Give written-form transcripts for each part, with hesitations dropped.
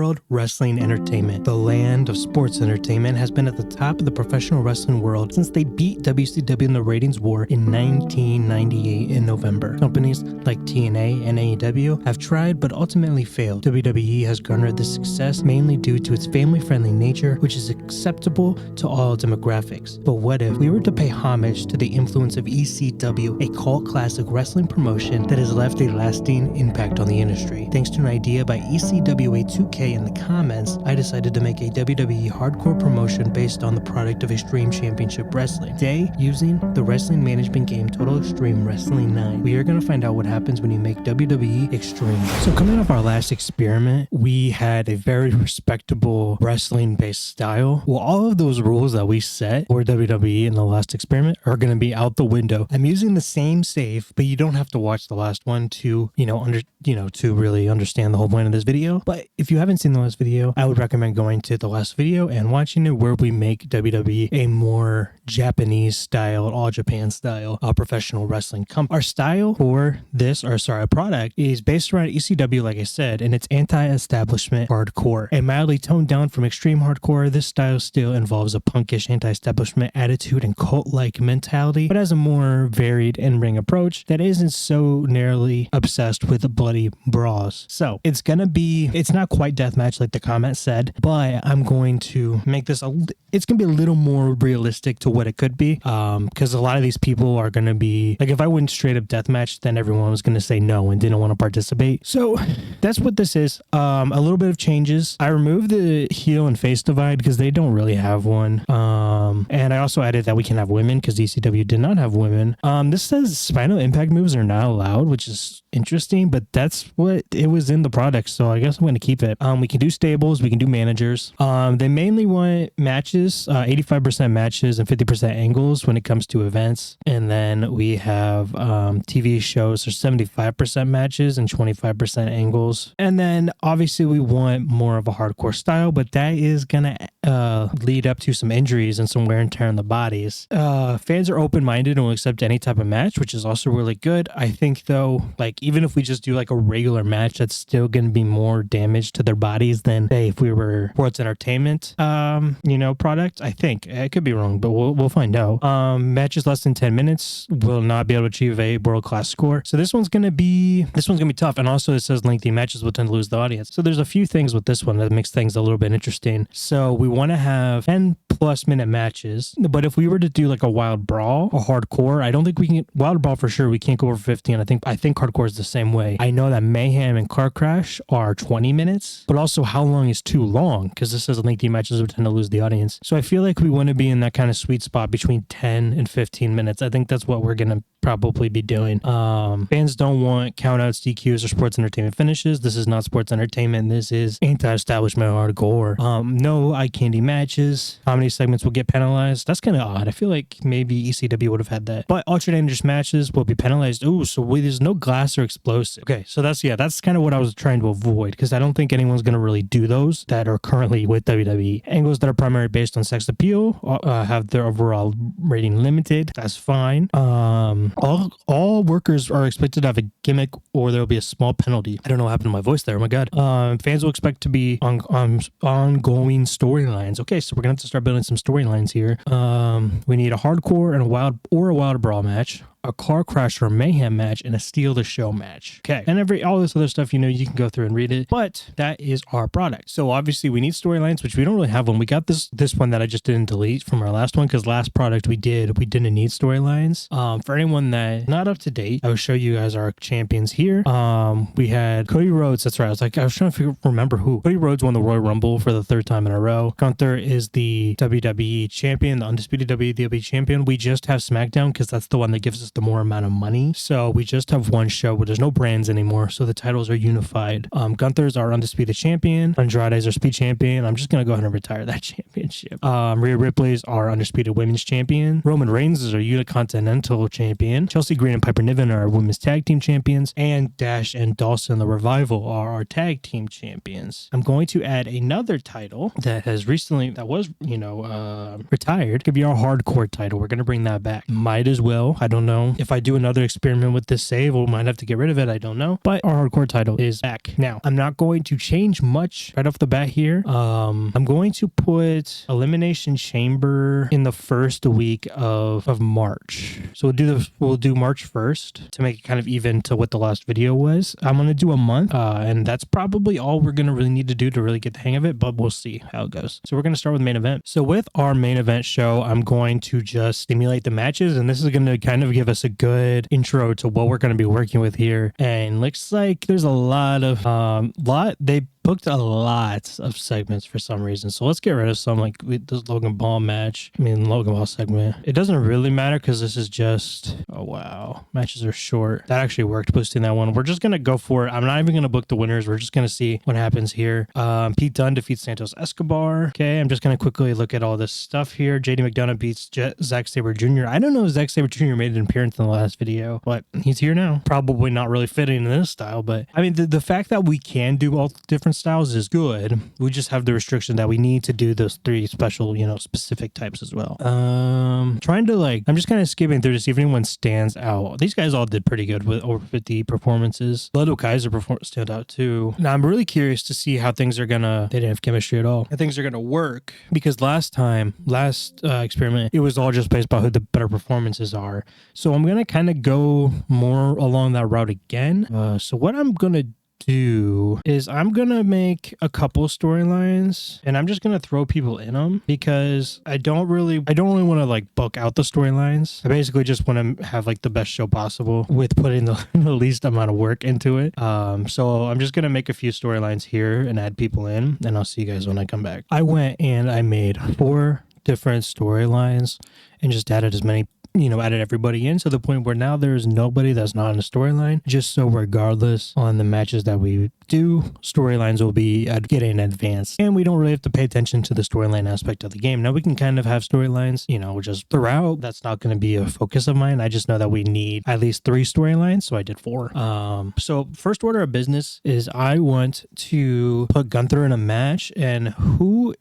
World Wrestling Entertainment. The land of sports entertainment has been at the top of the professional wrestling world since they beat WCW in the ratings war in 1998 in November. Companies like TNA and AEW have tried but ultimately failed. WWE has garnered this success mainly due to its family-friendly nature, which is acceptable to all demographics. But what if we were to pay homage to the influence of ECW, a cult classic wrestling promotion that has left a lasting impact on the industry? Thanks to an idea by ECWA2K in the comments, I decided to make a WWE hardcore promotion based on the product of Extreme Championship Wrestling. Today, using the wrestling management game Total Extreme Wrestling 9, we are going to find out what happens when you make WWE Extreme. So coming off our last experiment, we had a very respectable wrestling-based style. Well, all of those rules that we set for WWE in the last experiment are going to be out the window. I'm using the same save, but you don't have to watch the last one to, to really understand the whole point of this video. But if you haven't seen the last video, I would recommend going to the last video and watching it, where we make WWE a more Japanese style, all Japan style professional wrestling company. Our style for this, our product, is based around ECW, like I said, and it's anti-establishment hardcore. And mildly toned down from extreme hardcore, this style still involves a punkish anti-establishment attitude and cult-like mentality, but has a more varied in-ring approach that isn't so narrowly obsessed with bloody brawls. So it's not quite deathmatch like the comment said, but I'm going to make this it's gonna be a little more realistic to what it could be, because a lot of these people are gonna be like, if I went straight up deathmatch, then everyone was gonna say no and didn't want to participate. So that's what this is. A little bit of changes. I removed the heel and face divide because they don't really have one. And I also added that we can have women because ECW did not have women. This says spinal impact moves are not allowed, which is interesting, but that's what it was in the product, so I guess I'm going to keep it. We can do stables, we can do managers. They mainly want matches, 85% matches and 50% angles when it comes to events. And then we have TV shows, there's 75% matches and 25% angles. And then obviously we want more of a hardcore style, but that is going to lead up to some injuries and some wear and tear on the bodies. Fans are open-minded and will accept any type of match, which is also really good. I think though, like, even if we just do like a regular match, that's still going to be more damage to their bodies than, say, if we were sports entertainment, product. I think I could be wrong, but we'll find out. Matches less than 10 minutes will not be able to achieve a world-class score. So this one's gonna be tough. And also it says lengthy matches will tend to lose the audience. So there's a few things with this one that makes things a little bit interesting. So we want to have 10+ minute matches, but if we were to do like a wild brawl or hardcore, I don't think we can. Wild brawl for sure, we can't go over 15. I think hardcore is the same way. I know that mayhem and car crash are 20 minutes, but also how long is too long? Because this says lengthy matches would tend to lose the audience. So I feel like we want to be in that kind of sweet spot between 10 and 15 minutes. I think that's what we're gonna probably be doing. Fans don't want countouts, DQs, or sports entertainment finishes. This is not sports entertainment. This is anti-establishment hardcore. No eye candy matches. How many segments will get penalized? That's kind of odd. I feel like maybe ECW would have had that. But ultra dangerous matches will be penalized. Ooh, so there's no glass or explosive. Okay, so that's kind of what I was trying to avoid, because I don't think anyone's going to really do those that are currently with WWE. Angles that are primarily based on sex appeal have their overall rating limited. That's fine. All workers are expected to have a gimmick, or there will be a small penalty. I don't know what happened to my voice there. Oh my god. Fans will expect to be ongoing storylines. Okay, so we're gonna have to start building some storylines here. We need a hardcore and a wild brawl match, a car crash or mayhem match, and a steal the show match. Okay, and all this other stuff, you can go through and read it, but that is our product. So obviously we need storylines, which we don't really have one. We got this one that I just didn't delete from our last one, because last product we didn't need storylines. For anyone that not up to date, I will show you guys our champions here. We had Cody Rhodes. That's right. I was trying to remember who. Cody Rhodes won the Royal Rumble for the 3rd time in a row. Gunther is the WWE champion, the undisputed WWE champion. We just have SmackDown because that's the one that gives us the more amount of money. So we just have one show where there's no brands anymore, so the titles are unified. Gunther's our undisputed champion. Andrade's our speed champion. I'm just gonna go ahead and retire that championship. Rhea Ripley's our undisputed women's champion. Roman Reigns is our Unicontinental champion. Chelsea Green and Piper Niven are our women's tag team champions, and Dash and Dawson the Revival are our tag team champions. I'm going to add another title that was retired. It could be our hardcore title. We're gonna bring that back. Might as well. I don't know know. If I do another experiment with this save, we might have to get rid of it. I don't know. But our hardcore title is back. Now, I'm not going to change much right off the bat here. I'm going to put Elimination Chamber in the first week of March. So we'll do March 1st to make it kind of even to what the last video was. I'm going to do a month, and that's probably all we're going to really need to do to really get the hang of it, but we'll see how it goes. So we're going to start with main event. So with our main event show, I'm going to just simulate the matches, and this is going to kind of give us a good intro to what we're going to be working with here. And looks like there's a lot of they booked a lot of segments for some reason. So let's get rid of some, like this Logan Paul match. Logan Paul segment. It doesn't really matter because this is just, oh wow, matches are short. That actually worked, boosting that one. We're just going to go for it. I'm not even going to book the winners. We're just going to see what happens here. Pete Dunne defeats Santos Escobar. Okay, I'm just going to quickly look at all this stuff here. JD McDonough beats Zack Sabre Jr. I don't know if Zack Sabre Jr. made an appearance in the last video, but he's here now. Probably not really fitting in this style, but the fact that we can do all different styles is good. We just have the restriction that we need to do those 3 special, specific types as well. I'm just kind of skipping through to see if anyone stands out. These guys all did pretty good with over 50 performances. Lodo Kaiser stand out too. Now I'm really curious to see how things are they didn't have chemistry at all. How things are gonna work, because last experiment, it was all just based on who the better performances are. So I'm gonna kind of go more along that route again. So what I'm gonna do is I'm gonna make a couple storylines, and I'm just gonna throw people in them because I don't really want to like book out the storylines. I basically just want to have like the best show possible with putting the least amount of work into it. So I'm just gonna make a few storylines here and add people in, and I'll see you guys when I come back. I went and I made 4 different storylines and just added as many, added everybody in to the point where now there's nobody that's not in a storyline. Just so regardless on the matches that we do, storylines will be getting advanced, and we don't really have to pay attention to the storyline aspect of the game. Now we can kind of have storylines, just throughout. That's not going to be a focus of mine. I just know that we need at least 3 storylines, so I did 4. So first order of business is I want to put Gunther in a match, and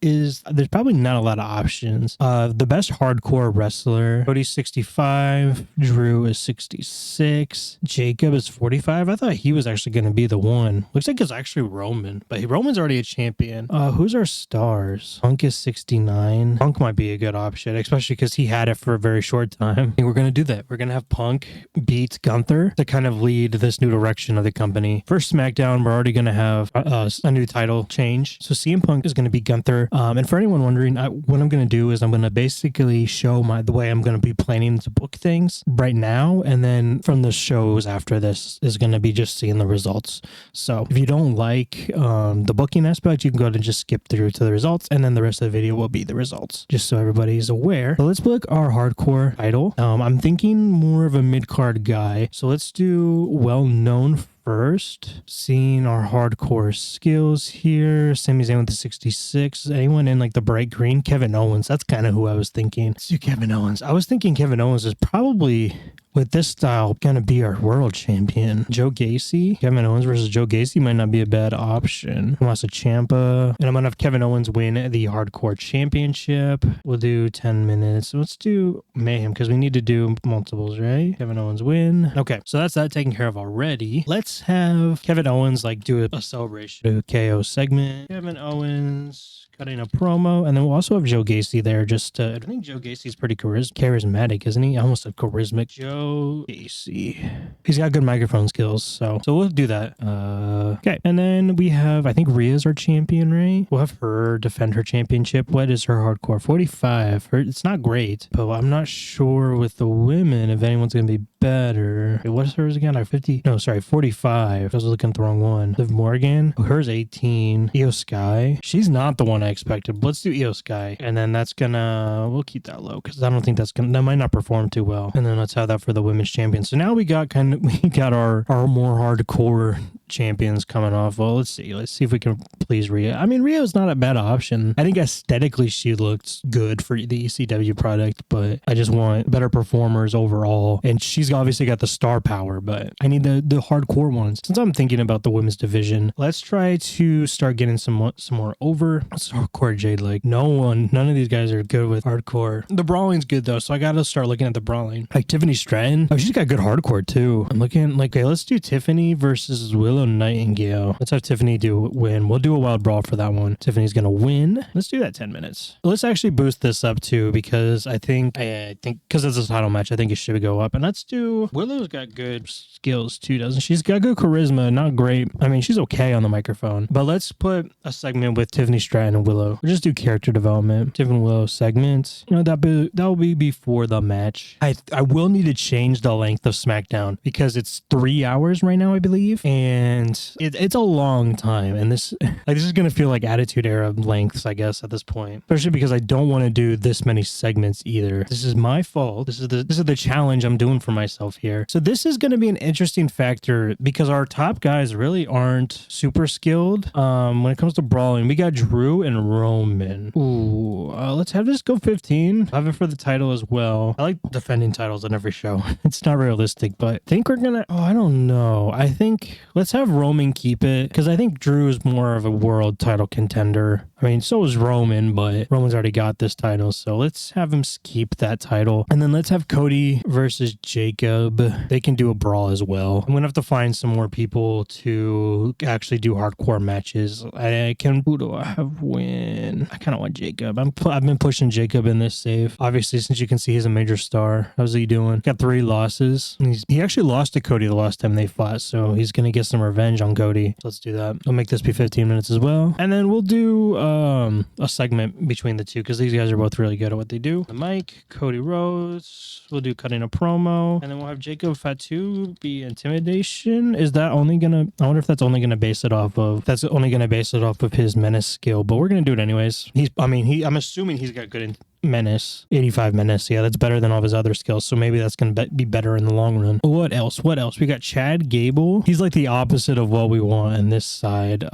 there's probably not a lot of options. The best hardcore wrestler, Cody's 65, Drew is 66, Jacob is 45. I thought he was actually going to be the one. Looks like it's actually Roman, but Roman's already a champion. Who's our stars? Punk is 69. Punk might be a good option, especially because he had it for a very short time. I think we're going to do that. We're going to have Punk beat Gunther to kind of lead this new direction of the company. First SmackDown, we're already going to have a new title change. So CM Punk is going to be Gunther. And for anyone wondering, what I'm going to do is I'm going to basically show the way I'm going to be planning to book things right now, and then from the shows after this is going to be just seeing the results. So if you don't like the booking aspect, you can go ahead and just skip through to the results, and then the rest of the video will be the results, just so everybody's aware. So let's book our hardcore title. I'm thinking more of a mid-card guy, so let's do well-known first. Seeing our hardcore skills here. Sami Zayn with the 66. Anyone in like the bright green? Kevin Owens. That's kind of who I was thinking. Let's do Kevin Owens. I was thinking Kevin Owens is probably, with this style, gonna be our world champion. Joe Gacy. Kevin Owens versus Joe Gacy might not be a bad option. Tommaso Ciampa. And I'm gonna have Kevin Owens win the hardcore championship. We'll do 10 minutes. Let's do Mayhem because we need to do multiples, right? Kevin Owens win. Okay, so that's that taken care of already. Let's have Kevin Owens do a celebration, a KO segment. Kevin Owens cutting a promo, and then we'll also have Joe Gacy there. I think Joe Gacy's pretty charismatic, isn't he? I almost said charismatic. Joe Gacy. He's got good microphone skills, so we'll do that. Okay, and then we have, I think Rhea's our champion, right? We'll have her defend her championship. What is her hardcore? 45. It's not great, but I'm not sure with the women if anyone's gonna be better. Wait, what's hers again? 50? No, sorry, 45. I was looking at the wrong one. Liv Morgan. Hers 18. Io Sky. She's not the one I expected. Let's do Io Sky. And then we'll keep that low because I don't think that might not perform too well. And then let's have that for the women's champion. So now we got our more hardcore champions coming off. Well, let's see if we can please Rhea. I mean, Rhea's not a bad option. I think aesthetically she looks good for the ECW product, but I just want better performers overall. And she's obviously got the star power, but I need the hardcore ones. Since I'm thinking about the women's division, let's try to start getting some more over. Let's hardcore Jade. Like none of these guys are good with hardcore. The brawling's good though, so I gotta start looking at the brawling. Like Tiffany Stratton. Oh, she's got good hardcore too. I'm looking like, okay, let's do Tiffany versus Willow Nightingale. Let's have Tiffany win. We'll do a wild brawl for that one. Tiffany's gonna win. Let's do that 10 minutes. Let's actually boost this up too, because I think because it's a title match, I think it should go up. And let's do Willow's got good skills too, doesn't she? She's got good charisma, not great. I mean, she's okay on the microphone. But let's put a segment with Tiffany Stratton and Willow. We'll just do character development. Tiffany Willow segment. You know, that'll be before the match. I will need to change the length of SmackDown because it's 3 hours right now, I believe. And it's a long time. And this is gonna feel like Attitude Era lengths, I guess, at this point. Especially because I don't want to do this many segments either. This is my fault. This is the challenge I'm doing for myself here. So this is gonna be an interesting factor because our top guys really aren't super skilled. When it comes to brawling, we got Drew and Roman. Ooh, let's have this go 15. I'll have it for the title as well. I like defending titles on every show. It's not realistic, but I think we're gonna, I don't know. I think let's have Roman keep it because I think Drew is more of a world title contender. I mean, so is Roman, but Roman's already got this title. So let's have him keep that title. And then let's have Cody versus Jacob. They can do a brawl as well. I'm going to have to find some more people to actually do hardcore matches. Who do I have win? I kind of want Jacob. I've been pushing Jacob in this save. Obviously, since you can see he's a major star. How's he doing? Got 3 losses. He actually lost to Cody the last time they fought. So he's going to get some revenge on Cody. So let's do that. I'll make this be 15 minutes as well. And then we'll do a segment between the two because these guys are both really good at what they do. The mic, Cody Rhodes. We'll do cutting a promo, and then we'll have Jacob Fatu be intimidation. Is that only gonna? I wonder if that's only gonna base it off of. That's only gonna base it off of his menace skill, but we're gonna do it anyways. I'm assuming he's got good menace, 85 menace. Yeah, that's better than all of his other skills. So maybe that's going to be better in the long run. What else? We got Chad Gable. He's like the opposite of what we want on this side.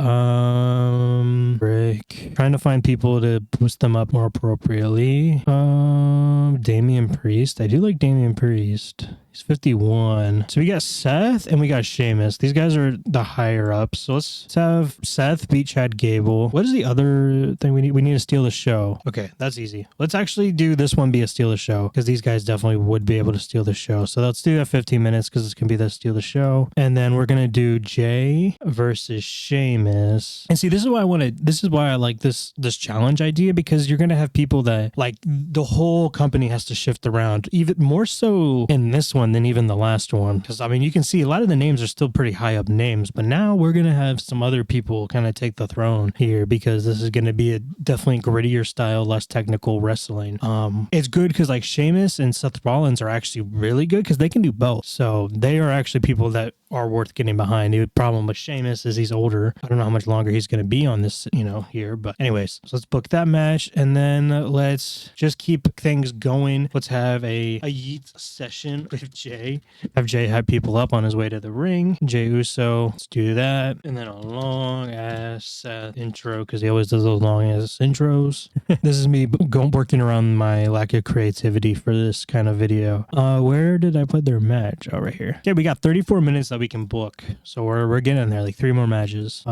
Rick. Trying to find people to boost them up more appropriately. Damian Priest. I do like Damian Priest. He's 51. So we got Seth and we got Sheamus. These guys are the higher ups. So let's have Seth beat Chad Gable. What is the other thing we need? We need to steal the show. Okay, that's easy. Let's actually do this one be a steal the show because these guys definitely would be able to steal the show. So let's do that 15 minutes because it's going to be the steal the show. And then we're going to do Jay versus Sheamus. And see, this is why I like this challenge idea because you're going to have people that like the whole company has to shift around even more so in this one than even the last one. Because I mean, you can see a lot of the names are still pretty high up names, but now we're going to have some other people kind of take the throne here because this is going to be a definitely grittier style, less technical wrestling. It's good because like Sheamus and Seth Rollins are actually really good because they can do both. So they are actually people that are worth getting behind. The problem with Sheamus is he's older. I don't know how much longer he's going to be on this, here. But anyways, so let's book that match and then let's just keep things going. Let's have a Yeet session with Jay. Have Jay hype people up on his way to the ring. Jay Uso. Let's do that. And then a long ass intro because he always does those long ass intros. This is me working around my lack of creativity for this kind of video. Where did I put their match? Oh, right here. Okay, we got 34 minutes that we can book. So we're getting there, like 3 more matches.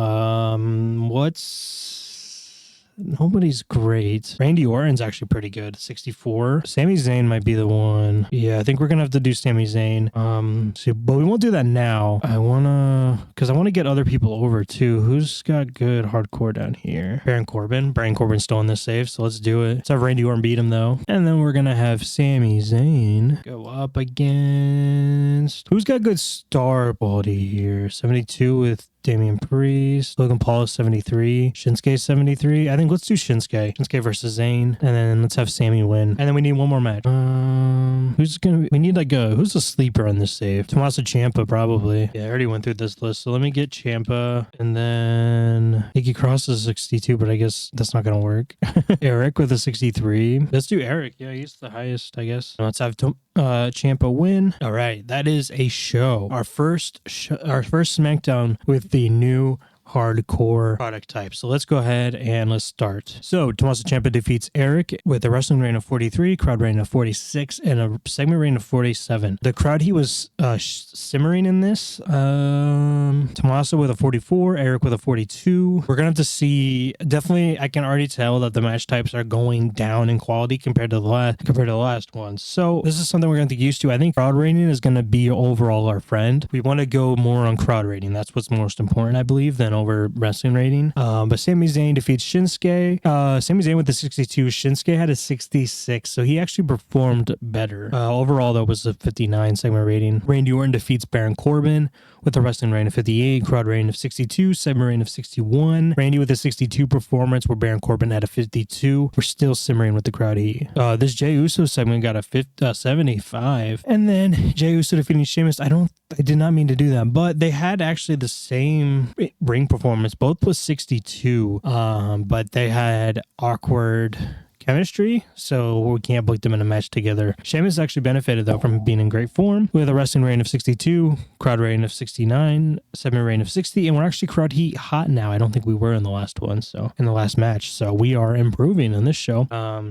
Nobody's great. Randy Orton's actually pretty good. 64. Sami Zayn might be the one. Yeah, I think we're gonna have to do Sami Zayn. But we won't do that now. I wanna get other people over too. Who's got good hardcore down here? Baron Corbin. Baron Corbin's still in this save, so let's do it. Let's have Randy Orton beat him though. And then we're gonna have Sami Zayn go up against who's got good star quality here? 72 with Damian Priest. Logan Paul is 73. Shinsuke 73. I think let's do Shinsuke. Shinsuke versus Zayn. And then let's have Sammy win. And then we need one more match. We need who's a sleeper on this save? Tommaso Ciampa probably. Yeah, I already went through this list. So let me get Ciampa. And then Nikki Cross is 62, but I guess that's not going to work. Eric with a 63. Let's do Eric. Yeah, he's the highest, I guess. Let's have Ciampa win. All right, that is a show. Our first SmackDown with with the new hardcore product type. So let's go ahead and let's start. So Tommaso Ciampa defeats Eric with a wrestling rating of 43, crowd rating of 46, and a segment rating of 47. The crowd he was simmering in this, Tommaso with a 44, Eric with a 42. We're gonna have to see. Definitely, I can already tell that the match types are going down in quality compared to the last ones. So this is something we're gonna get used to. I think crowd rating is gonna be overall our friend. We want to go more on crowd rating. That's what's most important, I believe, than over wrestling rating. But Sami Zayn defeats Shinsuke. Sami Zayn with the 62. Shinsuke had a 66, so he actually performed better. Overall, though, was a 59 segment rating. Randy Orton defeats Baron Corbin with a wrestling rating of 58, crowd rating of 62, segment rating of 61. Randy with a 62 performance, where Baron Corbin had a 52. We're still simmering with the crowd heat. This Jey Uso segment got a 75, and then Jey Uso defeating Sheamus. I did not mean to do that, but they had actually the same ring performance. Both was 62, but they had awkward chemistry, so we can't book them in a match together. Sheamus actually benefited, though, from being in great form with a wrestling rating of 62, crowd rating of 69, segment rating of 60, and we're actually crowd heat hot now. I don't think we were in the last one, so in the last match, so we are improving in this show.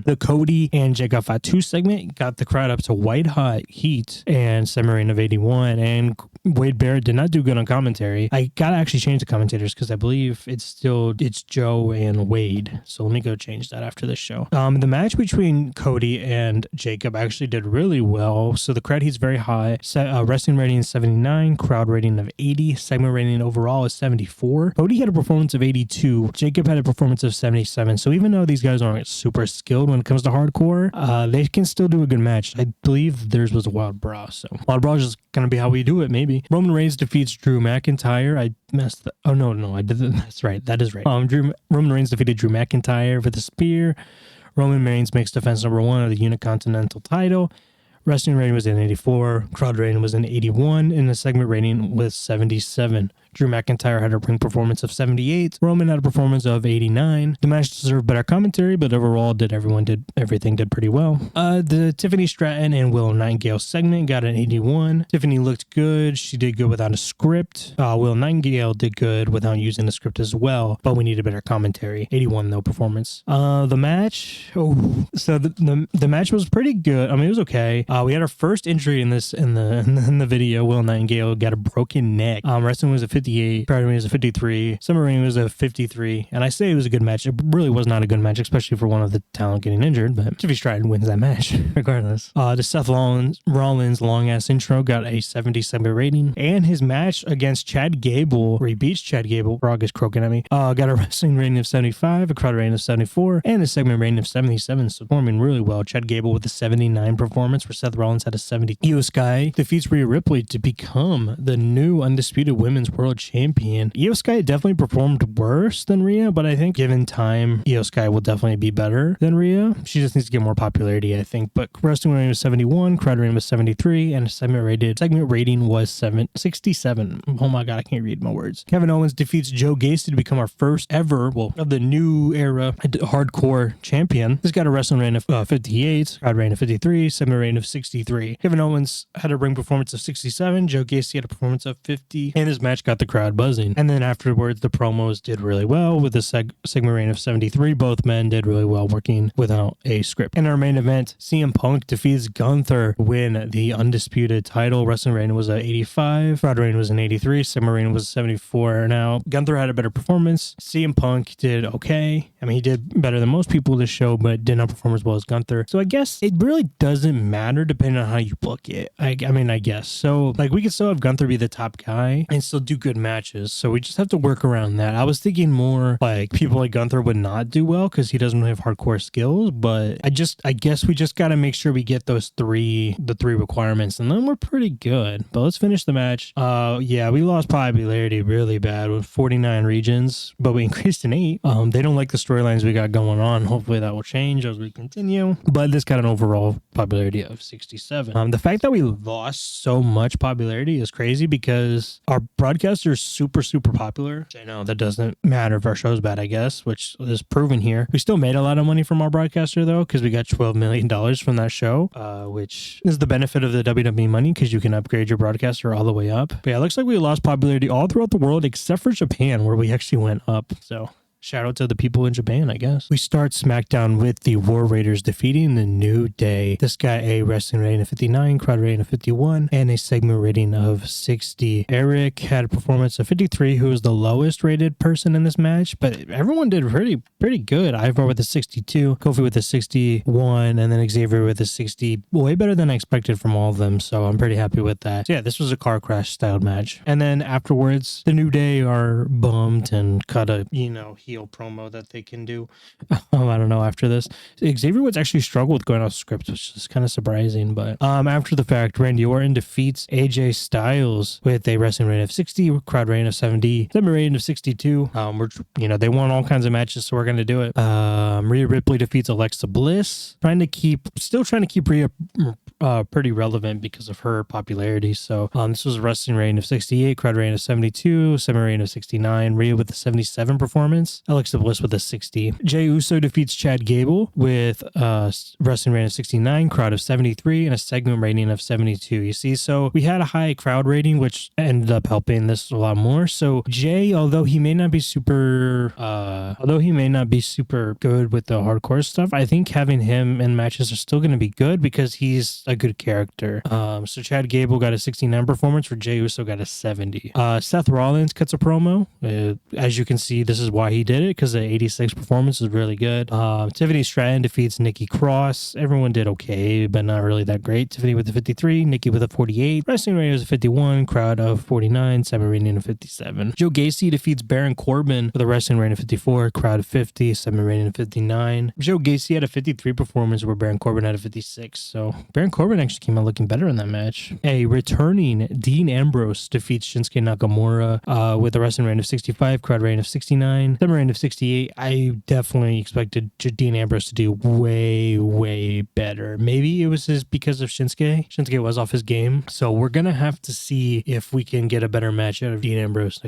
The Cody and Jacob Fatu segment got the crowd up to white hot heat and segment rating of 81, and Wade Barrett did not do good on commentary. I gotta actually change the commentators because I believe it's Joe and Wade, so let me go change that after this show. The match between Cody and Jacob actually did really well. So the crowd heat's very high. Wrestling rating is 79, crowd rating of 80, segment rating overall is 74. Cody had a performance of 82. Jacob had a performance of 77. So even though these guys aren't super skilled when it comes to hardcore, they can still do a good match. I believe theirs was a Wild Bra. So Wild Bra is just going to be how we do it, maybe. Roman Reigns defeats Drew McIntyre. I messed up. Oh, no, I did that. That's right. That is right. Roman Reigns defeated Drew McIntyre with a spear. Roman Reigns makes defense number 1 of the Unicontinental title. Wrestling rating was an 84. Crowd rating was an 81. And the segment rating was 77. Drew McIntyre had a ring performance of 78. Roman had a performance of 89. The match deserved better commentary, but overall everything did pretty well. The Tiffany Stratton and Willow Nightingale segment got an 81. Tiffany looked good. She did good without a script. Willow Nightingale did good without using the script as well, but we needed better commentary. 81 though performance. The match. The match was pretty good. I mean, it was okay. We had our first injury in the video. Willow Nightingale got a broken neck. Wrestling was a 58, crowd rating was a 53, summer rating was a 53, and I say it was a good match. It really was not a good match, especially for one of the talent getting injured, but Tiffany Stratton wins that match, regardless. The Seth Rollins long-ass intro got a 77 rating, and his match against Chad Gable, where he beats Chad Gable, Frog is croaking at me, got a wrestling rating of 75, a crowd rating of 74, and a segment rating of 77, so performing really well. Chad Gable with a 79 performance, where Seth Rollins had a 70. Io Sky defeats Rhea Ripley to become the new undisputed women's world champion. Io Sky definitely performed worse than Rhea, but I think given time, Io Sky will definitely be better than Rhea. She just needs to get more popularity, I think. But wrestling rating was 71, crowd rating was 73, and segment rating was 67. Oh my god, I can't read my words. Kevin Owens defeats Joe Gacy to become our first ever, of the new era hardcore champion. This got a wrestling rating of 58, crowd rating of 53, segment rating of 63. Kevin Owens had a ring performance of 67. Joe Gacy had a performance of 50, and his match got the crowd buzzing. And then afterwards, the promos did really well with a segment rating of 73. Both men did really well working without a script. In our main event, CM Punk defeats Gunther to win the undisputed title. Wrestling rating was an 85. Crowd rating was an 83. Segment rating was 74. Now, Gunther had a better performance. CM Punk did okay. I mean, he did better than most people this show, but did not perform as well as Gunther. So I guess it really doesn't matter depending on how you book it. I guess. So, we could still have Gunther be the top guy and still do good matches, so we just have to work around that. I was thinking more people like Gunther would not do well because he doesn't have hardcore skills, but I guess we just got to make sure we get the three requirements, and then we're pretty good. But let's finish the match. We lost popularity really bad with 49 regions, but we increased in 8. They don't like the storylines we got going on. Hopefully that will change as we continue, but this got an overall popularity of 67. The fact that we lost so much popularity is crazy because our broadcast unless you're super, super popular. I know that doesn't matter if our show's bad, I guess, which is proven here. We still made a lot of money from our broadcaster, though, because we got $12 million from that show, which is the benefit of the WWE money, because you can upgrade your broadcaster all the way up. But yeah, it looks like we lost popularity all throughout the world, except for Japan, where we actually went up. So shout out to the people in Japan, I guess. We start SmackDown with the War Raiders defeating the New Day. This got a wrestling rating of 59, crowd rating of 51, and a segment rating of 60. Eric had a performance of 53, who was the lowest rated person in this match, but everyone did pretty good. Ivar with a 62, Kofi with a 61, and then Xavier with a 60. Way better than I expected from all of them, so I'm pretty happy with that. So yeah, this was a car crash styled match. And then afterwards, the New Day are bummed and cut a, heel promo that they can do. I don't know after this. Xavier Woods actually struggled with going off script, which is kind of surprising, but after the fact, Randy Orton defeats AJ Styles with a wrestling rating of 60, crowd rating of 70, segment rating of 62. They won all kinds of matches, so we're going to do it. Rhea Ripley defeats Alexa Bliss, still trying to keep Rhea pretty relevant because of her popularity. So this was a wrestling rating of 68, crowd rating of 72, segment rating of 69, Rhea with a 77 performance, Alexa Bliss with a 60. Jey Uso defeats Chad Gable with a wrestling rating of 69, crowd of 73, and a segment rating of 72. You see, so we had a high crowd rating, which ended up helping this a lot more. So Jay, although he may not be super good with the hardcore stuff, I think having him in matches are still going to be good because he's a good character. So Chad Gable got a 69 performance, where Jey Uso got a 70. Seth Rollins cuts a promo. As you can see, this is why he did it, because the 86 performance is really good. Tiffany Stratton defeats Nikki Cross. Everyone did okay, but not really that great. Tiffany with a 53, Nikki with a 48. Wrestling rating was a 51, crowd of 49, segment rating of 57. Joe Gacy defeats Baron Corbin with a wrestling rating of 54, crowd of 50, segment rating of 59. Joe Gacy had a 53 performance, where Baron Corbin had a 56. So Baron Corbin actually came out looking better in that match. A returning Dean Ambrose defeats Shinsuke Nakamura with a wrestling rating of 65, crowd rating of 69, segment rating of 68. I definitely expected Dean Ambrose to do way better. Maybe it was just because of Shinsuke. Shinsuke was off his game. So we're going to have to see if we can get a better match out of Dean Ambrose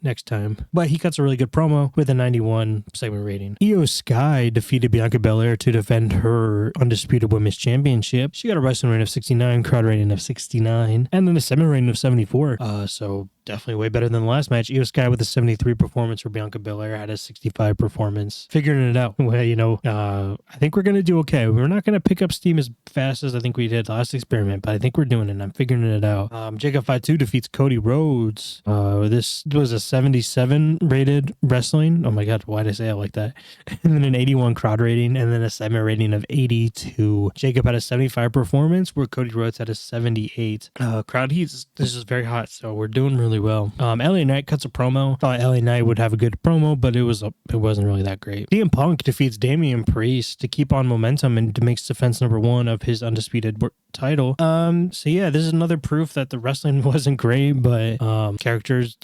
next time. But he cuts a really good promo with a 91 segment rating. Io Sky defeated Bianca Belair to defend her Undisputed Women's Championship. She got a wrestling rating of 69, crowd rating of 69, and then a segment rating of 74. So definitely way better than the last match. Io Sky with a 73 performance, where Bianca Belair had a 65 performance. Figuring it out. Well, I think we're going to do okay. We're not going to pick up steam as fast as I think we did last experiment, but I think we're doing it. I'm figuring it out. Jacob Fatu defeats Cody Rhodes. This was a 77 rated wrestling. Oh my God, why did I say it like that? And then an 81 crowd rating, and then a segment rating of 82. Jacob had a 75 performance, where Cody Rhodes had a 78. Crowd heat, this is very hot, so we're doing really well. LA Knight cuts a promo. Thought LA Knight would have a good promo, but it wasn't really that great. CM Punk defeats Damian Priest to keep on momentum and to make defense number 1 of his undisputed title. So yeah, this is another proof that the wrestling wasn't great, but characters,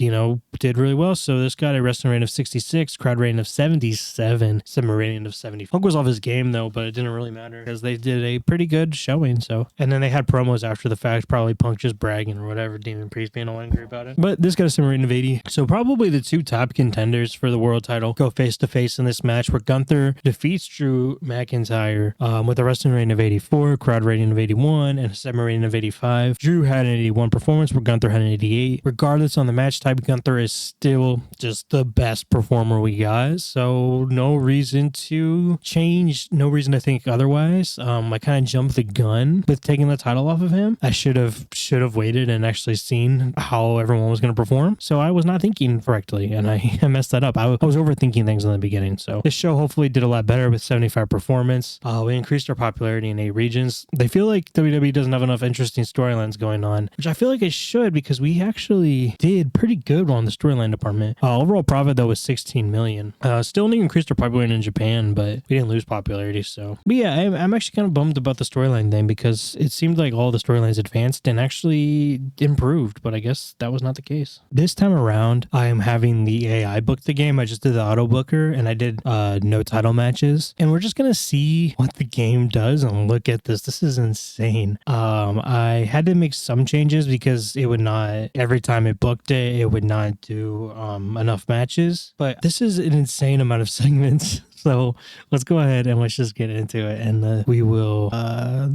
did really well. So this got a wrestling rating of 66, crowd rating of 77, segment rating of 70. Punk was off his game though, but it didn't really matter because they did a pretty good showing. So, and then they had promos after the fact, probably Punk just bragging or whatever, Damian Priest being all angry about it. But this got a segment rating of 80. So probably the 2 top contenders for the world title go face to face in this match, where Gunther defeats Drew McIntyre with a wrestling rating of 84, crowd rating of 81, and a segment rating of 85. Drew had an 81 performance, where Gunther had an 88. Regardless on the match type, Gunther is still just the best performer we got. So no reason to change, no reason to think otherwise. I kind of jumped the gun with taking the title off of him. I should have waited and actually seen how everyone was going to perform. So I was not thinking correctly, and I messed that up. I was overthinking things in the beginning. So this show hopefully did a lot better with 75 performance. We increased our popularity in 8 regions. They feel like WWE doesn't have enough interesting storylines going on, which I feel like it should, because we actually did pretty good on the story storyline department. Overall profit though was 16 million. Still only increased their popularity in Japan, but we didn't lose popularity. So, but yeah, I'm actually kind of bummed about the storyline thing because it seemed like all the storylines advanced and actually improved, but I guess that was not the case. This time around, I am having the AI book the game. I just did the auto booker and I did no title matches, and we're just gonna see what the game does. And look at this. This is insane. I had to make some changes because it would not, every time it booked it would not do enough matches. But this is an insane amount of segments. So let's go ahead and let's just get into it, and we will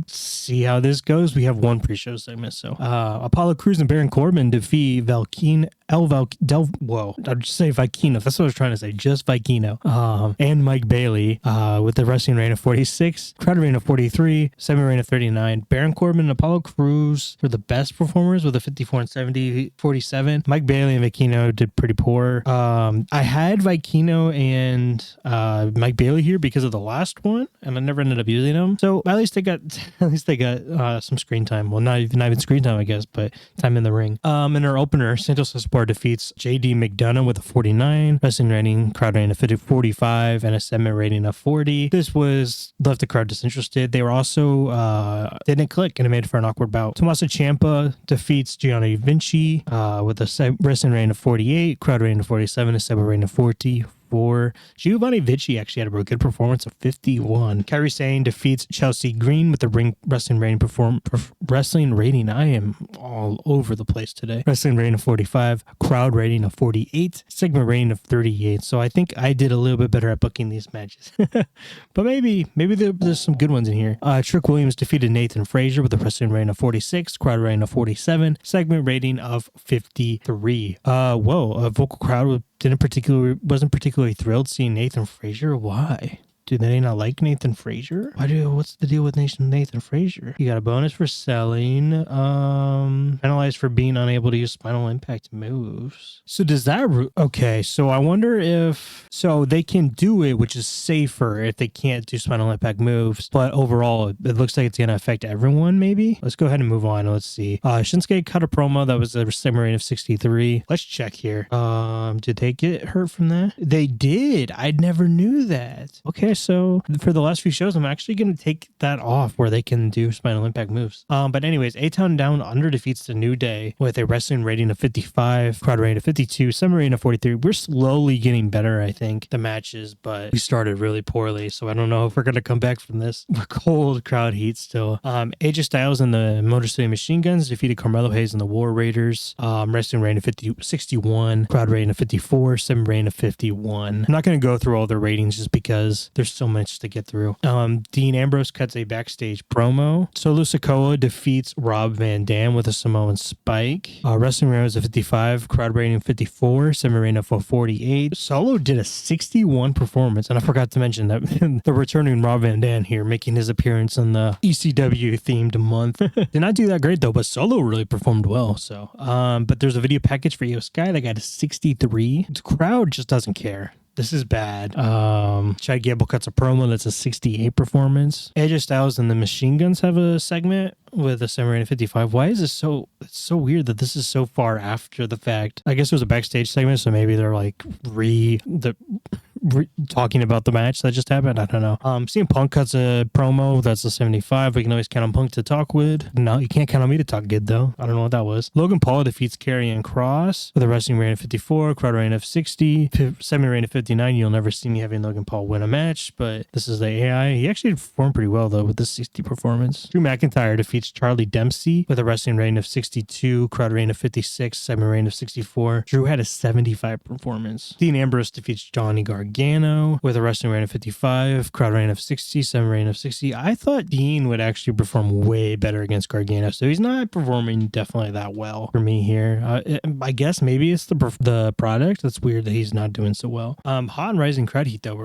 see how this goes. We have one pre-show segment. So Apollo Crews and Baron Corbin defeat I'll just say Vikino. That's what I was trying to say. Just Vikino. And Mike Bailey with the wrestling reign of 46, crowd reign of 43, semi-reign of 39. Baron Corbin and Apollo Crews were the best performers with a 54 and 70, 47. Mike Bailey and Vikino did pretty poor. I had Vikino and Mike Bailey here because of the last one, and I never ended up using them. So at least they got some screen time. Well, not even screen time, I guess, but time in the ring. In our opener, Santos Escobar defeats JD McDonough with a 49, wrestling rating, crowd rating of 45, and a segment rating of 40. This was left the crowd disinterested. They were also didn't click, and it made for an awkward bout. Tommaso Ciampa defeats Gianni Vinci with a wrestling rating of 48, crowd rating of 47, a segment rating of 40. Giovanni Vinci actually had a really good performance of 51. Kairi Sane defeats Chelsea Green with the wrestling rating. I am all over the place today. Wrestling rating of 45, crowd rating of 48, segment rating of 38. So I think I did a little bit better at booking these matches. But maybe there's some good ones in here. Trick Williams defeated Nathan Frazier with a wrestling rating of 46, crowd rating of 47, segment rating of 53. A vocal crowd wasn't particularly thrilled seeing Nathan Frazier. Why? Do they not like Nathan Frazier? What's the deal with Nathan Frazier? You got a bonus for selling. Penalized for being unable to use spinal impact moves. So does that... Okay, so I wonder if... So they can do it, which is safer if they can't do spinal impact moves. But overall, it looks like it's going to affect everyone, maybe? Let's go ahead and move on. Let's see. Shinsuke cut a promo that was a segment rating of 63. Let's check here. Did they get hurt from that? They did. I never knew that. Okay, so for the last few shows, I'm actually going to take that off where they can do spinal impact moves. But anyways, A-Town Down Under defeats the New Day with a wrestling rating of 55, crowd rating of 52, summer rating of 43. We're slowly getting better, I think, the matches, but we started really poorly, so I don't know if we're going to come back from this. Cold crowd heat still. AJ Styles and the Motor City Machine Guns defeated Carmelo Hayes and the War Raiders. Wrestling rating of 61, crowd rating of 54, summer rating of 51. I'm not going to go through all their ratings just because there's so much to get through. Dean Ambrose cuts a backstage promo. Solo Sikoa defeats Rob Van Dam with a Samoan spike. Wrestling rating was a 55, crowd rating of 54, semi rating of 48. Solo did a 61 performance, and I forgot to mention that the returning Rob Van Dam here making his appearance in the ECW themed month. Did not do that great though, but Solo really performed well. So, but there's a video package for Io Sky that got a 63. The crowd just doesn't care. This is bad. Chad Gable cuts a promo that's a 68 performance. AJ Styles and the Machine Guns have a segment with a semi rating of 55. Why is this so... It's so weird that this is so far after the fact. I guess it was a backstage segment, so maybe they're like talking about the match that just happened. I don't know. CM Punk cuts a promo that's a 75. We can always count on Punk to talk with. No, you can't count on me to talk good though. I don't know what that was. Logan Paul defeats Karrion Kross with a wrestling rating of 54, crowd rating of 60, semi rating of 59. You'll never see me having Logan Paul win a match, but this is the AI. He actually performed pretty well though with the 60 performance. Drew McIntyre defeats Charlie Dempsey with a wrestling rating of 62, crowd rating of 56, semi rating of 64. Drew had a 75 performance. Dean Ambrose defeats Johnny Gargano with a wrestling rating of 55, crowd rating of 60, semi rating of 60. I thought Dean would actually perform way better against Gargano, so he's not performing definitely that well for me here. I guess maybe it's the product. That's weird that he's not doing so well. Hot and rising crowd heat though.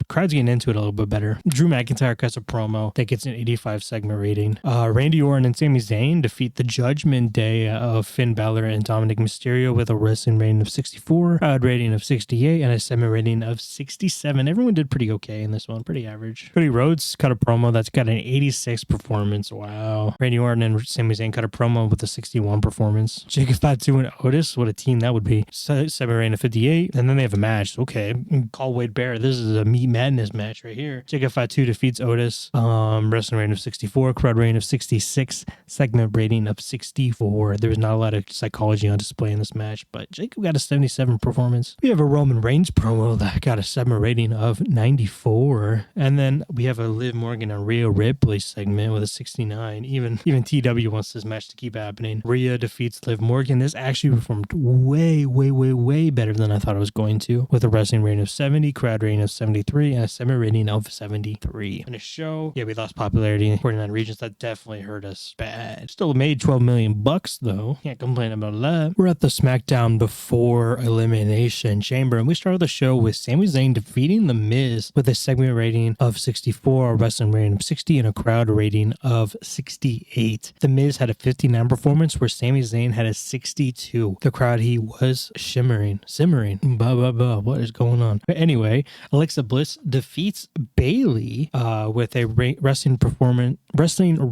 Crowd's getting into it a little bit better. Drew McIntyre cuts a promo that gets an 85 segment rating. Randy Orton and Sami Zayn defeat the Judgment Day of Finn Balor and Dominic Mysterio with a wrestling rating of 64, crowd rating of 68, and a segment rating of 67. Everyone did pretty okay in this one, pretty average. Cody Rhodes cut a promo that's got an 86 performance. Wow. Randy Orton and Sami Zayn cut a promo with a 61 performance. Jacob Fatu and Otis, what a team that would be. Sami Zayn 58, and then they have a match. Okay. Call Wade Bear. This is a Meat Madness match right here. Jacob Fatu defeats Otis. Wrestling rating of 64, crowd rating of 66, segment rating of 64. There was not a lot of psychology on display in this match, but Jacob got a 77 performance. We have a Roman Reigns promo that got a segment rating of 94, and then we have a Liv Morgan and Rhea Ripley segment with a 69. Even TEW wants this match to keep happening. Rhea defeats Liv Morgan. This actually performed way better than I thought it was going to, with a wrestling rating of 70, crowd rating of 73, and a segment rating of 73. In a show, yeah, we lost popularity in 49 regions. That definitely hurt us bad. Still made $12 million though. Can't complain about that. We're at the SmackDown before Elimination Chamber, and we started the show with Sami Zayn defeating The Miz with a segment rating of 64, a wrestling rating of 60, and a crowd rating of 68. The Miz had a 59 performance, where Sami Zayn had a 62. The crowd, he was simmering. What is going on? But anyway, Alexa Bliss defeats Bayley with a wrestling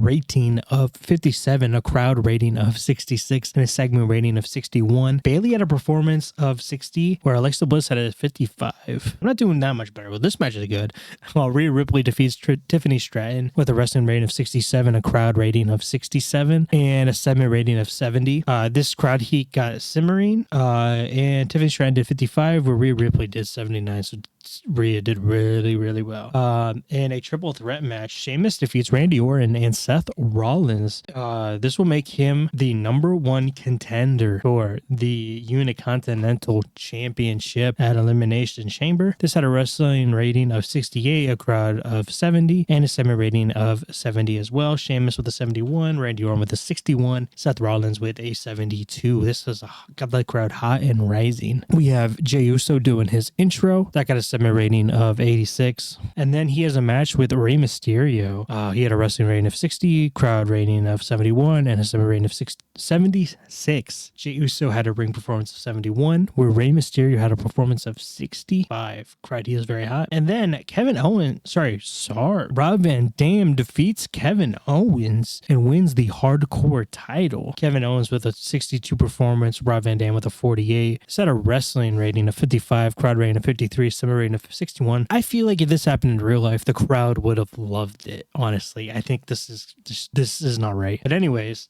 rating of 57, a crowd rating of 66, and a segment rating of 61. Bayley had a performance of 60, where Alexa Bliss had a 55. I'm not doing that much better, but this match is good. While Rhea Ripley defeats Tiffany Stratton with a wrestling rating of 67, a crowd rating of 67, and a segment rating of 70. This crowd heat got simmering, and Tiffany Stratton did 55, where Rhea Ripley did 79. So Rhea did really well. In a triple threat match, Sheamus defeats Randy Orton and Seth Rollins. This will make him the #1 contender for the Unicontinental Championship at Elimination Chamber. This had a wrestling rating of 68, a crowd of 70, and a segment rating of 70 as well. Sheamus with a 71, Randy Orton with a 61, Seth Rollins with a 72. This got the crowd hot and rising. We have Jey Uso doing his intro. That got a segment rating of 86. And then he has a match with Rey Mysterio. He had a wrestling rating of 60, crowd rating of 71, and a segment rating of 76. Jey Uso had a ring performance of 71, where Rey Mysterio had a performance of 65. Crowd, he is very hot. And then Rob Van Dam defeats Kevin Owens and wins the hardcore title. Kevin Owens with a 62 performance, Rob Van Dam with a 48. Set a wrestling rating of 55, crowd rating of 53, segment rating of 61. I feel like if this happened in real life, the crowd would have loved it. Honestly, I think this is not right. But anyways,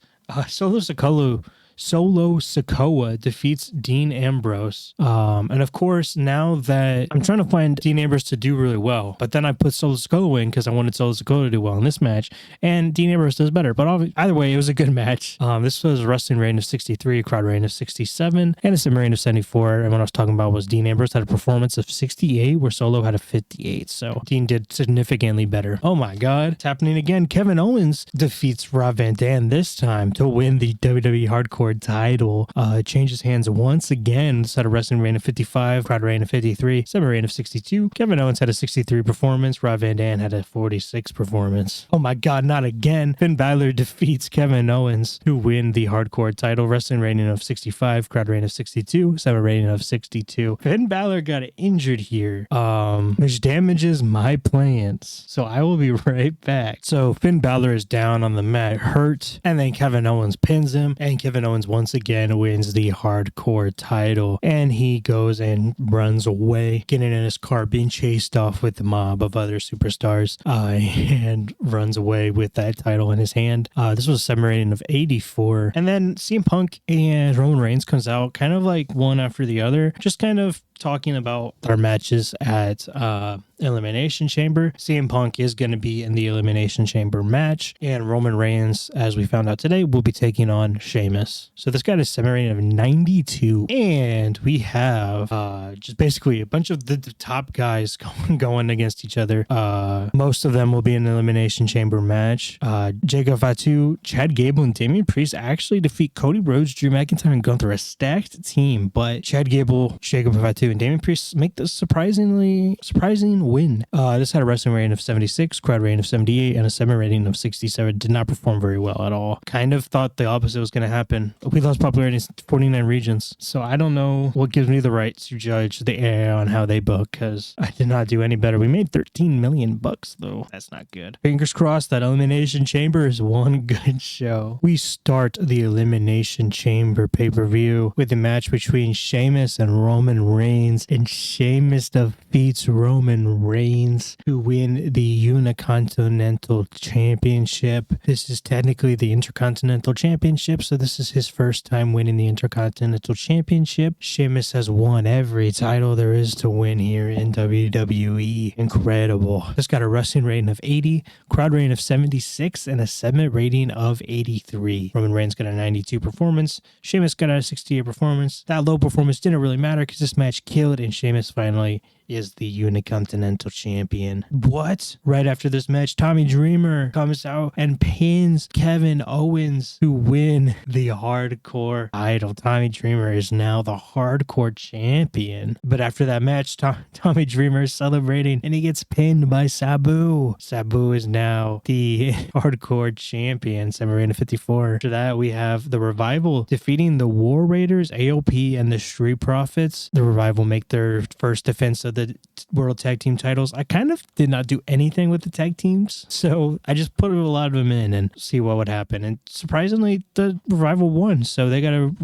Solo Sikoa defeats Dean Ambrose. And of course, now that I'm trying to find Dean Ambrose to do really well, but then I put Solo Sikoa in because I wanted Solo Sikoa to do well in this match, and Dean Ambrose does better. But either way, it was a good match. This was a wrestling rating of 63, a crowd rating of 67, and a segment rating of 74. And what I was talking about was Dean Ambrose had a performance of 68, where Solo had a 58. So Dean did significantly better. Oh my God, it's happening again. Kevin Owens defeats Rob Van Dam this time to win the WWE Hardcore title. Changes hands once again. Set a wrestling rating of 55, crowd rating of 53, segment rating of 62. Kevin Owens had a 63 performance. Rob Van Dam had a 46 performance. Oh my God, not again. Finn Balor defeats Kevin Owens to win the hardcore title. Wrestling rating of 65, crowd rating of 62, segment rating of 62. Finn Balor got injured here, which damages my plans. So I will be right back. So Finn Balor is down on the mat, hurt, and then Kevin Owens pins him, and Kevin Owens once again wins the hardcore title, and he goes and runs away, getting in his car, being chased off with the mob of other superstars, and runs away with that title in his hand. This was a segment rating of 84, and then CM Punk and Roman Reigns comes out kind of like one after the other, just kind of talking about their matches at Elimination Chamber. CM Punk is going to be in the Elimination Chamber match, and Roman Reigns, as we found out today, will be taking on Sheamus. So this got a segment rating of 92, and we have just basically a bunch of the top guys going against each other. Most of them will be in an Elimination Chamber match. Jacob Fatu, Chad Gable, and Damian Priest actually defeat Cody Rhodes, Drew McIntyre, and Gunther, a stacked team, but Chad Gable, Jacob Fatu, and Damian Priest make the surprising win. This had a wrestling rating of 76, crowd rating of 78, and a 7 rating of 67. Did not perform very well at all. Kind of thought the opposite was going to happen. We lost popularity in 49 regions, so I don't know what gives me the right to judge the area on how they book, because I did not do any better. We made $13 million though. That's not good. Fingers crossed that Elimination Chamber is one good show. We start the Elimination Chamber pay-per-view with a match between Sheamus and Roman Reigns, and Sheamus defeats Roman Reigns to win the Unicontinental Championship. This is technically the Intercontinental Championship, so this is his first time winning the Intercontinental Championship. Sheamus has won every title there is to win here in WWE. Incredible. This got a wrestling rating of 80, crowd rating of 76, and a segment rating of 83. Roman Reigns got a 92 performance. Sheamus got a 68 performance. That low performance didn't really matter because this match killed, and Sheamus finally is the Unicontinental Champion. What? Right after this match, Tommy Dreamer comes out and pins Kevin Owens to win the Hardcore title. Tommy Dreamer is now the Hardcore Champion. But after that match, Tommy Dreamer is celebrating and he gets pinned by Sabu. Sabu is now the Hardcore Champion, 7 rating of 54. After that, we have the Revival defeating the War Raiders, AOP, and the Street Profits. The Revival make their first defense of the World Tag Team titles. I kind of did not do anything with the tag teams, so I just put a lot of them in and see what would happen. And surprisingly, the Revival won, so they got a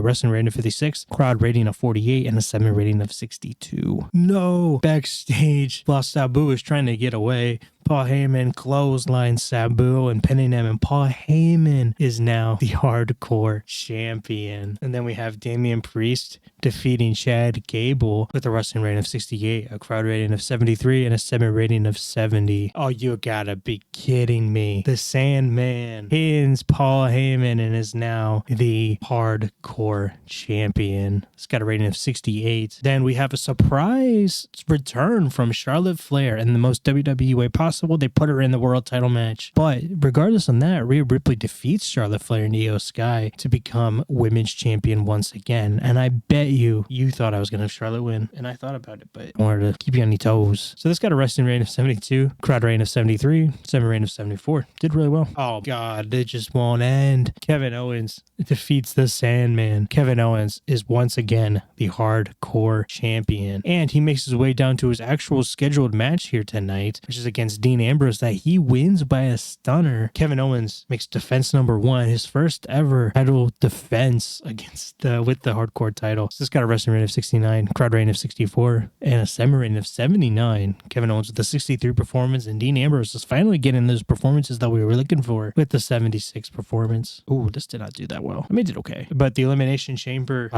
wrestling rating of 56, crowd rating of 48, and a 7 rating of 62. No! Backstage, while Sabu is trying to get away, Paul Heyman clotheslines Sabu and pinning him, and Paul Heyman is now the Hardcore Champion. And then we have Damian Priest defeating Chad Gable with a wrestling rating of 68, a crowd rating of 73, and a 7 rating of 70. Oh, you gotta be kidding me. The Sandman pins Paul Heyman and is now the Hardcore Champion. It's got a rating of 68. Then we have a surprise return from Charlotte Flair in the most WWE way possible. They put her in the world title match. But regardless of that, Rhea Ripley defeats Charlotte Flair and Io Sky to become women's champion once again. And I bet you thought I was going to have Charlotte win. And I thought about it, but I wanted to keep you on your toes. So this got a wrestling rating of 72, crowd rating of 73, 7 rating of 74. Did really well. Oh, God, it just won't end. Kevin Owens defeats the Sandman. Kevin Owens is once again the Hardcore Champion. And he makes his way down to his actual scheduled match here tonight, which is against Dean Ambrose, that he wins by a stunner. Kevin Owens makes defense number 1, his first ever title defense against with the Hardcore title. So this got a wrestling rating of 69, crowd rating of 64, and a 7 rating of 79. Kevin Owens with a 63 performance, and Dean Ambrose is finally getting those performances that we were looking for with the 76 performance. Ooh, this did not do that well. I mean, it did okay. But the Elimination Chamber,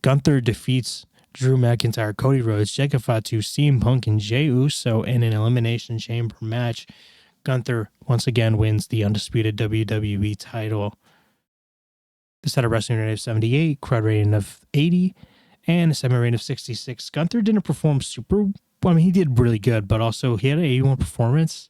Gunther defeats Drew McIntyre, Cody Rhodes, Jacob Fatu, CM Punk, and Jey Uso in an Elimination Chamber match. Gunther once again wins the undisputed WWE title. This had a wrestling rating of 78, crowd rating of 80, and a 7 rating of 66. Gunther didn't perform super well. I mean, he did really good, but also he had an 81 performance.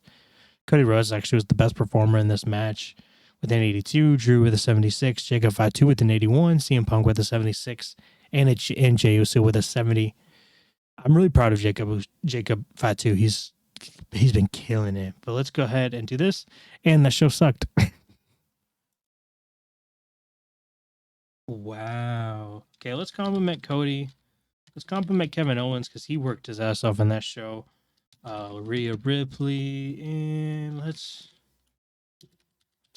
Cody Rhodes actually was the best performer in this match with an 82, Drew with a 76, Jacob Fatu with an 81, CM Punk with a 76, and Jey Uso with a 70. I'm really proud of Jacob Fatu. He's been killing it. But let's go ahead and do this. And that show sucked. Wow. Okay, let's compliment Cody. Let's compliment Kevin Owens because he worked his ass off in that show. Rhea Ripley, and let's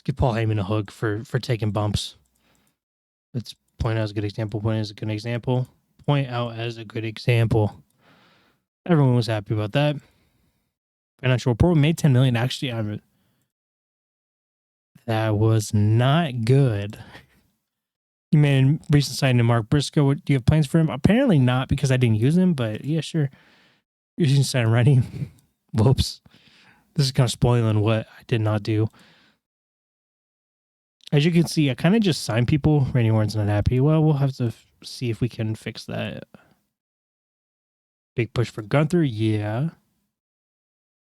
give Paul Heyman a hug for taking bumps. Let's point out as a good example. Point out as a good example. Everyone was happy about that. Financial report made $10 million. Actually, that was not good. You made a recent signing to Mark Briscoe. What, do you have plans for him? Apparently not, because I didn't use him, but yeah, sure. You're using sign ready. Whoops. This is kind of spoiling what I did not do. As you can see, I kind of just signed people. Randy Orton's not happy. Well, we'll have to see if we can fix that. Big push for Gunther. Yeah.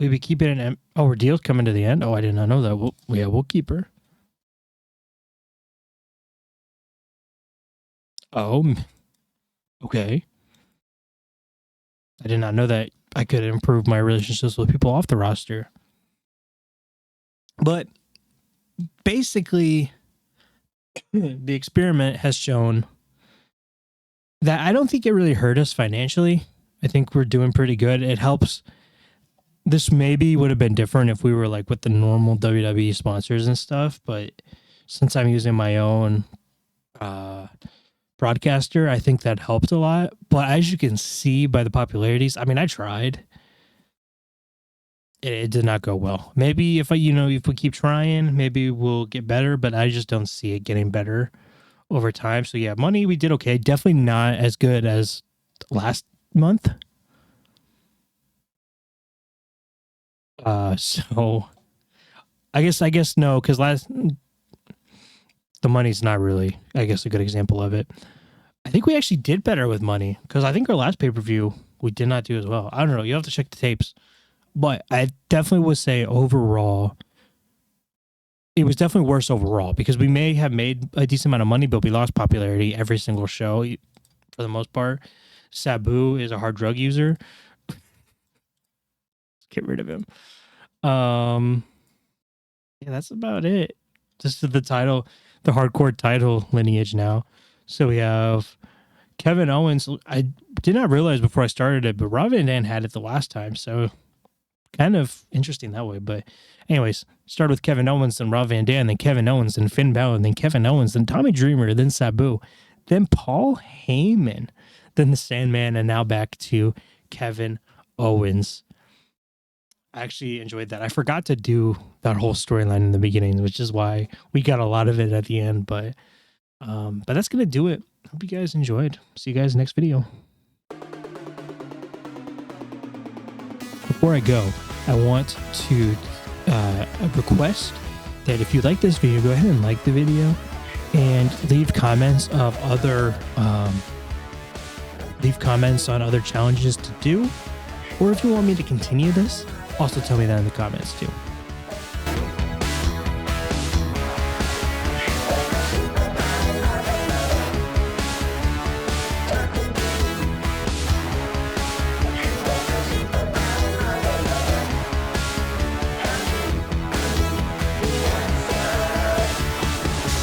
We'll be keeping an... Oh, her deal's coming to the end? Oh, I did not know that. We'll keep her. Oh. Okay. I did not know that I could improve my relationships with people off the roster. But basically, the experiment has shown that I don't think it really hurt us financially. I think we're doing pretty good. It helps. This maybe would have been different if we were like with the normal WWE sponsors and stuff, but since I'm using my own broadcaster, I think that helped a lot. But as you can see by the popularities, I mean, I tried. It did not go well. Maybe if if we keep trying, maybe we'll get better, but I just don't see it getting better over time. So yeah, money, we did okay. Definitely not as good as last month. So I guess no, because the money's not really, I guess, a good example of it. I think we actually did better with money because I think our last pay-per-view we did not do as well. I don't know. You have to check the tapes, but I definitely would say overall, it was definitely worse overall because we may have made a decent amount of money, but we lost popularity every single show for the most part. Sabu is a hard drug user. Get rid of him. Yeah, that's about it. Just the title, the hardcore title lineage now. So we have Kevin Owens. I did not realize before I started it, but Rob Van Dam had it the last time. So kind of interesting that way. But anyways, start with Kevin Owens, then Rob Van Dam, then Kevin Owens, then Finn Balor, then Kevin Owens, then Tommy Dreamer, then Sabu, then Paul Heyman, then the Sandman, and now back to Kevin Owens. I actually enjoyed that. I forgot to do that whole storyline in the beginning, which is why we got a lot of it at the end. But that's gonna do it. Hope you guys enjoyed. See you guys next video. Before I go, I want to request that if you like this video, go ahead and like the video and leave comments on other challenges to do, or if you want me to continue this, also tell me that in the comments too.